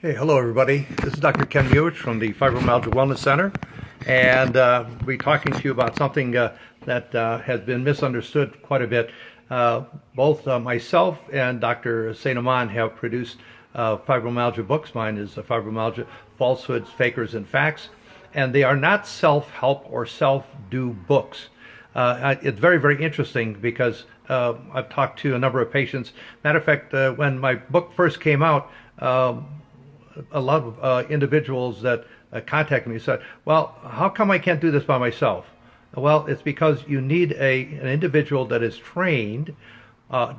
Hey, hello everybody. This is Dr. Ken Muich from the Fibromyalgia Wellness Center, and we'll be talking to you about something that has been misunderstood quite a bit. Both myself and Dr. Saint Aman have produced fibromyalgia books. Mine is Fibromyalgia, Falsehoods, Fakers, and Facts, and they are not self-help or self-do books. It's very, very interesting because I've talked to a number of patients. Matter of fact, when my book first came out, a lot of individuals that contacted me said, well, how come I can't do this by myself? Well, it's because you need an individual that is trained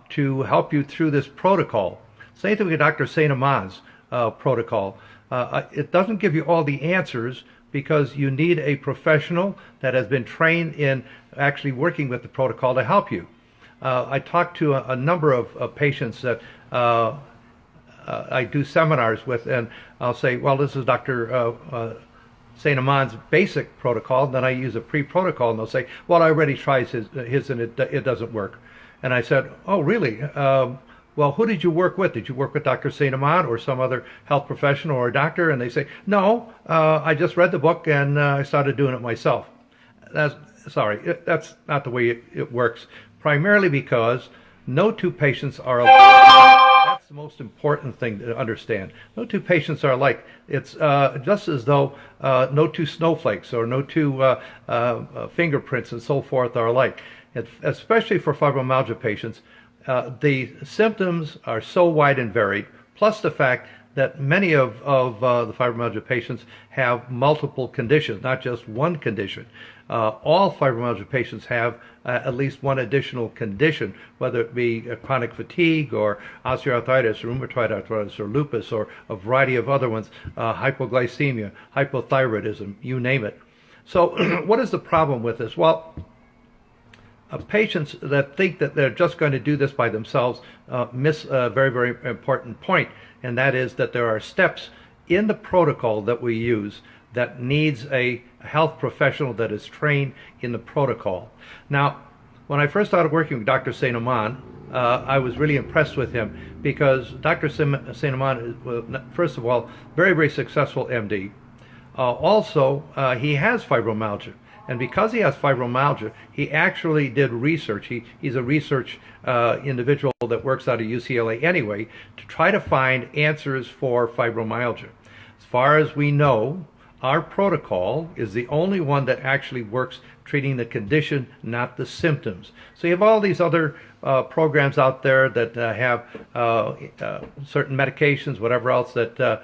to help you through this protocol. Same thing with Dr. Saint Aman's protocol. It doesn't give you all the answers because you need a professional that has been trained in actually working with the protocol to help you. I talked to a number of patients that I do seminars with, and I'll say, well, this is Dr. Saint Aman's basic protocol. Then I use a pre-protocol, and they'll say, well, I already tried his and it doesn't work. And I said, oh, really? Well, who did you work with? Did you work with Dr. Saint Aman or some other health professional or a doctor? And they say, no, I just read the book and I started doing it myself. That's not the way it works, primarily because no two patients are alike. That's the most important thing to understand. No two patients are alike. It's just as though no two snowflakes or no two fingerprints and so forth are alike. Especially for fibromyalgia patients, the symptoms are so wide and varied, plus the fact that many of the fibromyalgia patients have multiple conditions, not just one condition. All fibromyalgia patients have at least one additional condition, whether it be chronic fatigue or osteoarthritis, rheumatoid arthritis, or lupus, or a variety of other ones, hypoglycemia, hypothyroidism, you name it. So what is the problem with this? Well, patients that think that they're just going to do this by themselves miss a very, very important point, and that is that there are steps in the protocol that we use that needs a health professional that is trained in the protocol. Now, when I first started working with Dr. Saint Aman, I was really impressed with him because Dr. Saint Aman is, first of all, very, very successful MD. Also, he has fibromyalgia. And because he has fibromyalgia, he actually did research. He's a research individual that works out of UCLA anyway, to try to find answers for fibromyalgia. As far as we know, our protocol is the only one that actually works treating the condition, not the symptoms. So you have all these other programs out there that have certain medications, whatever else that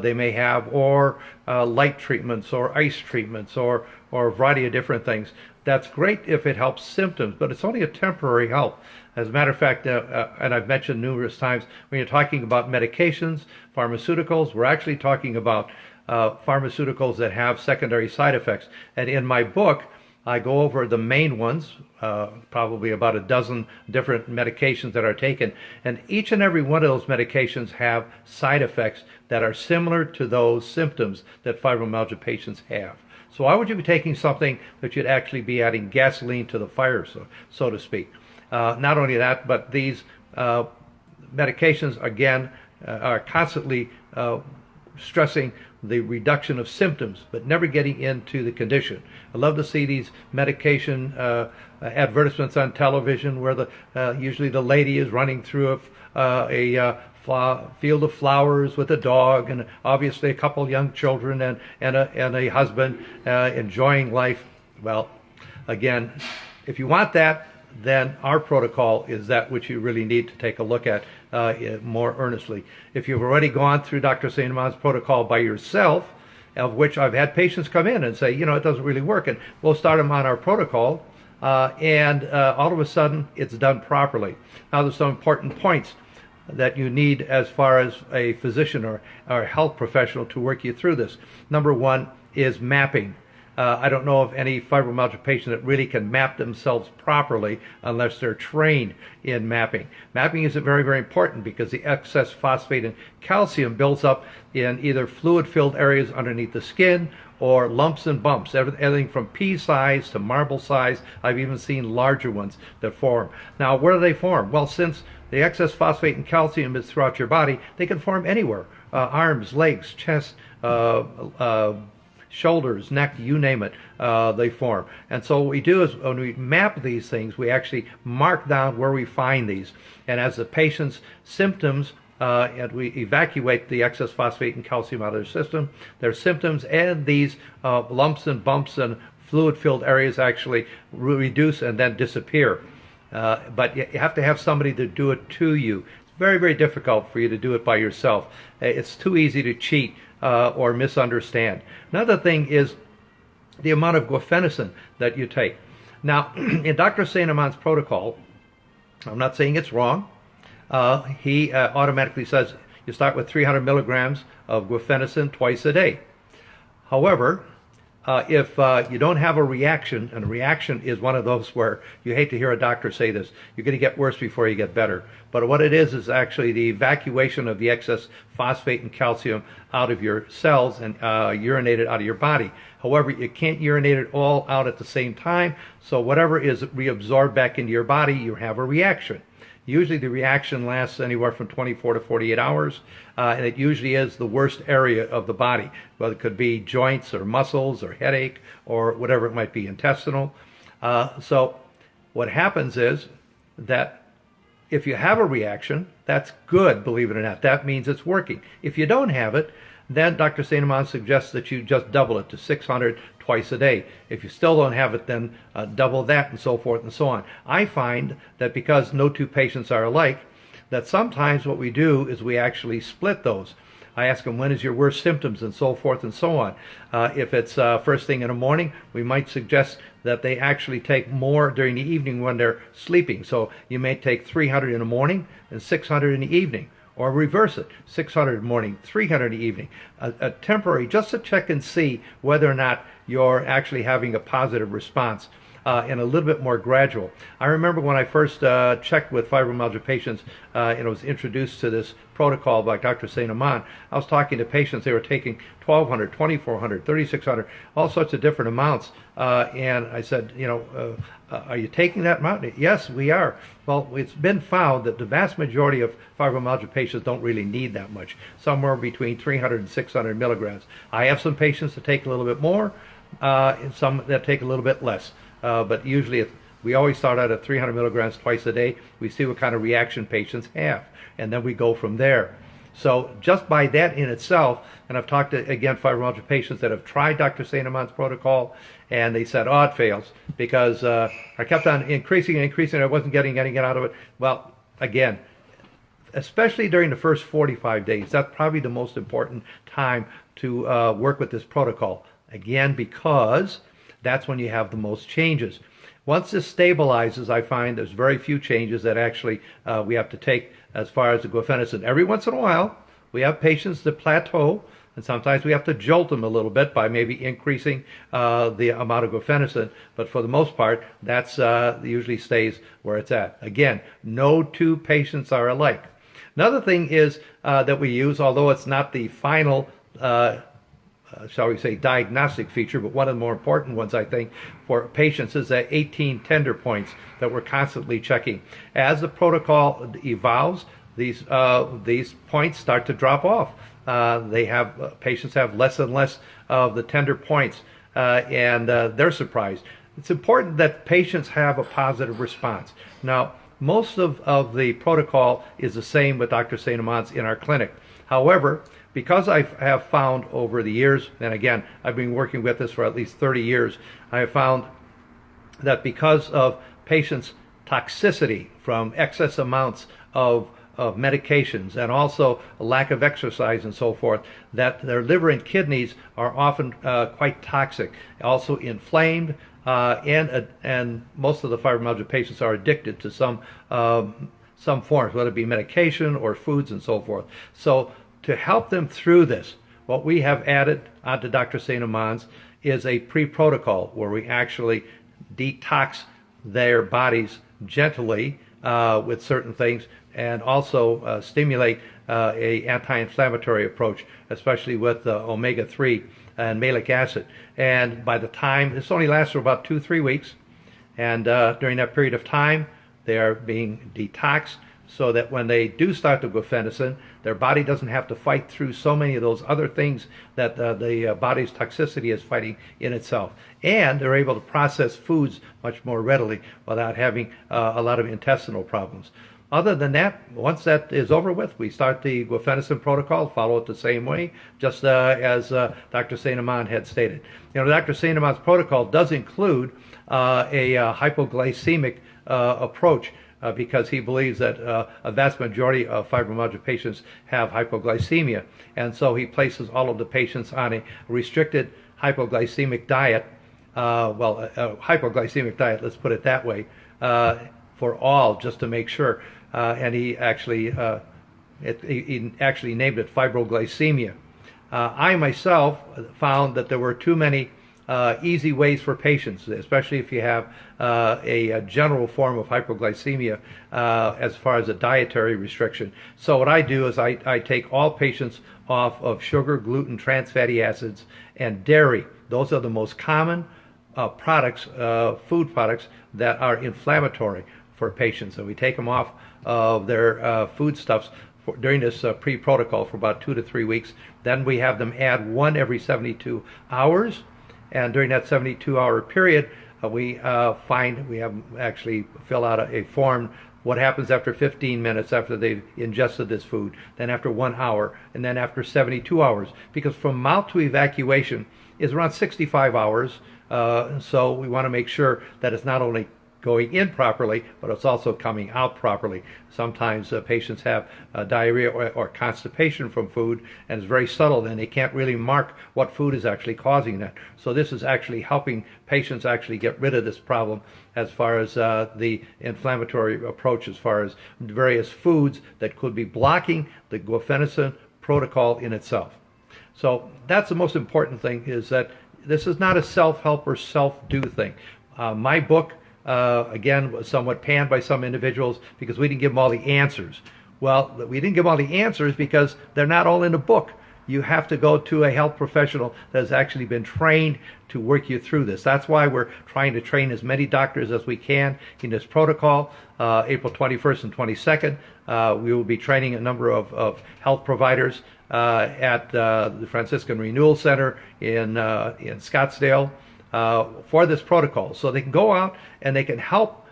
they may have, or light treatments or ice treatments or a variety of different things. That's great if it helps symptoms, but it's only a temporary help. As a matter of fact, and I've mentioned numerous times, when you're talking about medications, pharmaceuticals, we're actually talking about pharmaceuticals that have secondary side effects. And in my book, I go over the main ones, probably about a dozen different medications that are taken, and each and every one of those medications have side effects that are similar to those symptoms that fibromyalgia patients have. So why would you be taking something that you'd actually be adding gasoline to the fire, so to speak? Not only that, but these medications, again, are constantly stressing the reduction of symptoms, but never getting into the condition. I love to see these medication advertisements on television where usually the lady is running through a field of flowers with a dog and obviously a couple young children and a husband enjoying life. Well, again, if you want that, then our protocol is that which you really need to take a look at more earnestly. If you've already gone through Dr. Saint Aman's protocol by yourself, of which I've had patients come in and say, you know, it doesn't really work, and we'll start them on our protocol, and all of a sudden it's done properly. Now, there's some important points that you need as far as a physician or a health professional to work you through this. Number one is mapping. I don't know of any fibromyalgia patient that really can map themselves properly unless they're trained in mapping. Mapping is very, very important because the excess phosphate and calcium builds up in either fluid-filled areas underneath the skin or lumps and bumps, everything from pea size to marble size. I've even seen larger ones that form. Now, where do they form? Well, since the excess phosphate and calcium is throughout your body. They can form anywhere, arms, legs, chest, shoulders, neck, you name it, they form. And so what we do is when we map these things, we actually mark down where we find these. And as the patient's symptoms, and we evacuate the excess phosphate and calcium out of their system, their symptoms and these lumps and bumps and fluid-filled areas actually reduce and then disappear. But you have to have somebody to do it to you. It's very, very difficult for you to do it by yourself. It's too easy to cheat or misunderstand. Another thing is the amount of guaifenesin that you take. Now, in Dr. St. Amand's protocol, I'm not saying it's wrong. He automatically says you start with 300 milligrams of guaifenesin twice a day. However, if you don't have a reaction, and a reaction is one of those where you hate to hear a doctor say this, you're going to get worse before you get better. But what it is actually the evacuation of the excess phosphate and calcium out of your cells and urinated out of your body. However, you can't urinate it all out at the same time, so whatever is reabsorbed back into your body, you have a reaction. Usually the reaction lasts anywhere from 24 to 48 hours, and it usually is the worst area of the body. Well, it could be joints or muscles or headache or whatever it might be, intestinal. So what happens is that if you have a reaction, that's good, believe it or not. That means it's working. If you don't have it, then Dr. St. Amand suggests that you just double it to 600 twice a day. If you still don't have it, then double that, and so forth and so on. I find that because no two patients are alike, that sometimes what we do is we actually split those. I ask them, when is your worst symptoms, and so forth and so on. If it's first thing in the morning, we might suggest that they actually take more during the evening when they're sleeping. So you may take 300 in the morning and 600 in the evening. Or reverse it, 600 in the morning, 300 in the evening. A temporary, just to check and see whether or not you're actually having a positive response, and a little bit more gradual. I remember when I first checked with fibromyalgia patients and was introduced to this protocol by Dr. St. Amand, I was talking to patients, they were taking 1,200, 2,400, 3,600, all sorts of different amounts. And I said, are you taking that amount? Yes, we are. Well, it's been found that the vast majority of fibromyalgia patients don't really need that much, somewhere between 300 and 600 milligrams. I have some patients that take a little bit more, and some that take a little bit less. But usually we always start out at 300 milligrams twice a day. We see what kind of reaction patients have, and then we go from there. So just by that in itself, and I've talked to, again, fibromyalgia patients that have tried Dr. St. Amand's protocol, and they said, oh, it fails, because I kept on increasing and increasing, and I wasn't getting out of it. Well, again, especially during the first 45 days, that's probably the most important time to work with this protocol. Again, because that's when you have the most changes. Once this stabilizes, I find there's very few changes that actually we have to take as far as the guaifenesin. Every once in a while, we have patients that plateau, and sometimes we have to jolt them a little bit by maybe increasing the amount of guaifenesin, but for the most part, that's usually stays where it's at. Again, no two patients are alike. Another thing is that we use, although it's not the final shall we say, diagnostic feature, but one of the more important ones, I think, for patients is that 18 tender points that we're constantly checking. As the protocol evolves, these points start to drop off. Patients have less and less of the tender points, and they're surprised. It's important that patients have a positive response. Now, most of the protocol is the same with Dr. St. Amand's in our clinic. However, because I have found over the years, and again, I've been working with this for at least 30 years, I have found that because of patients' toxicity from excess amounts of medications and also a lack of exercise and so forth, that their liver and kidneys are often quite toxic, also inflamed, and most of the fibromyalgia patients are addicted to some forms, whether it be medication or foods and so forth. So to help them through this, what we have added onto Dr. St. Amand's is a pre-protocol where we actually detox their bodies gently with certain things, and also stimulate a anti-inflammatory approach, especially with omega-3 and malic acid. And by the time, this only lasts for about 2-3 weeks, and during that period of time, they are being detoxed. so that when they do start the guaifenesin, their body doesn't have to fight through so many of those other things that the body's toxicity is fighting in itself. And they're able to process foods much more readily without having a lot of intestinal problems. Other than that, once that is over with, we start the guaifenesin protocol, follow it the same way, just as Dr. St. Amand had stated. Dr. St. Amand's protocol does include a hypoglycemic approach, because he believes that a vast majority of fibromyalgia patients have hypoglycemia. And so he places all of the patients on a restricted hypoglycemic diet, a hypoglycemic diet, let's put it that way, for all, just to make sure. And he actually named it fibroglycemia. I myself found that there were too many easy ways for patients, especially if you have a general form of hypoglycemia as far as a dietary restriction. So what I do is I take all patients off of sugar, gluten, trans fatty acids, and dairy. Those are the most common products, food products that are inflammatory for patients. And we take them off of their foodstuffs during this pre-protocol for about 2 to 3 weeks. Then we have them add one every 72 hours. And during that 72-hour period, we have actually fill out a form, what happens after 15 minutes after they've ingested this food, then after 1 hour, and then after 72 hours. Because from mouth to evacuation is around 65 hours. So we want to make sure that it's not only going in properly, but it's also coming out properly. Sometimes patients have diarrhea or constipation from food, and it's very subtle, and they can't really mark what food is actually causing that. So this is actually helping patients actually get rid of this problem as far as the inflammatory approach, as far as various foods that could be blocking the guaifenesin protocol in itself. So that's the most important thing, is that this is not a self-help or self-do thing. My book, again, was somewhat panned by some individuals because we didn't give them all the answers. Well, we didn't give them all the answers because they're not all in the book. You have to go to a health professional that has actually been trained to work you through this. That's why we're trying to train as many doctors as we can in this protocol. April 21st and 22nd, we will be training a number of health providers at the Franciscan Renewal Center in Scottsdale for this protocol. So they can go out and they can help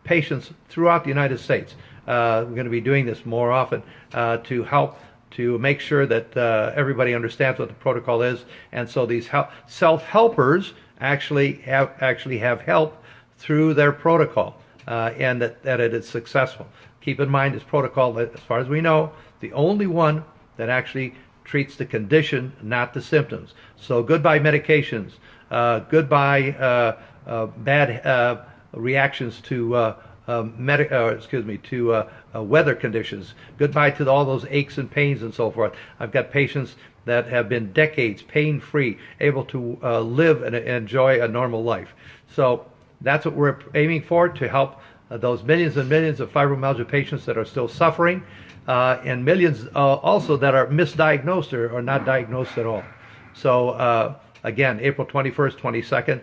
patients throughout the United States. We're going to be doing this more often to help to make sure that everybody understands what the protocol is, and so these self-helpers actually have help through their protocol, and that it is successful. Keep in mind, this protocol, as far as we know, the only one that actually treats the condition, not the symptoms. So goodbye medications, goodbye bad reactions to weather conditions. Goodbye to all those aches and pains and so forth. I've got patients that have been decades pain-free, able to live and enjoy a normal life. So that's what we're aiming for, to help those millions and millions of fibromyalgia patients that are still suffering, and millions also that are misdiagnosed or not diagnosed at all. So again, April 21st, 22nd,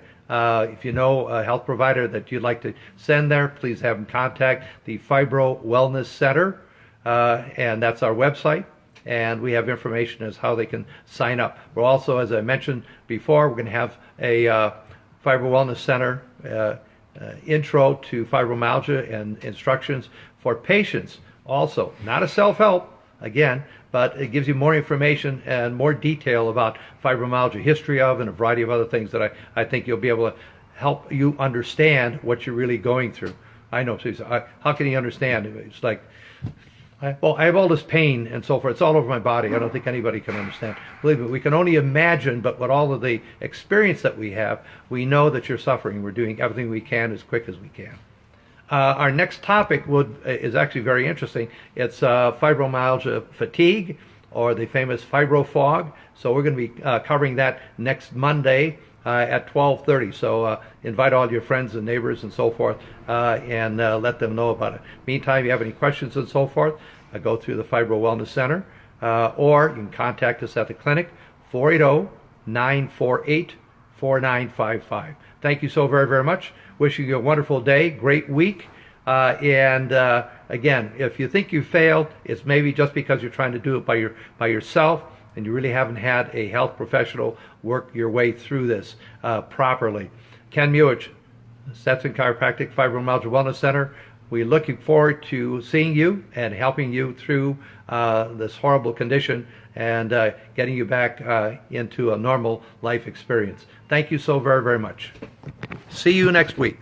if you know a health provider that you'd like to send there, please have them contact the Fibro Wellness Center, and that's our website, and we have information as how they can sign up. We're also, as I mentioned before, we're going to have a Fibro Wellness Center intro to fibromyalgia and instructions for patients also. Not a self-help, again, but it gives you more information and more detail about fibromyalgia, history of, and a variety of other things that I think you'll be able to help you understand what you're really going through. I know, how can you understand? It's like, I have all this pain and so forth. It's all over my body. I don't think anybody can understand. Believe me, we can only imagine, but with all of the experience that we have, we know that you're suffering. We're doing everything we can as quick as we can. Our next topic is actually very interesting. It's fibromyalgia fatigue, or the famous fibro fog. So we're going to be covering that next Monday at 12:30. So invite all your friends and neighbors and so forth, and let them know about it. Meantime, if you have any questions and so forth, go through the Fibro Wellness Center, or you can contact us at the clinic, 480-948-4955. Thank you so very, very much. Wishing you a wonderful day, great week. Again, if you think you failed, it's maybe just because you're trying to do it by yourself, and you really haven't had a health professional work your way through this properly. Ken Muich, Stetson Chiropractic Fibromyalgia Wellness Center. We're looking forward to seeing you and helping you through this horrible condition and getting you back into a normal life experience. Thank you so very, very much. See you next week.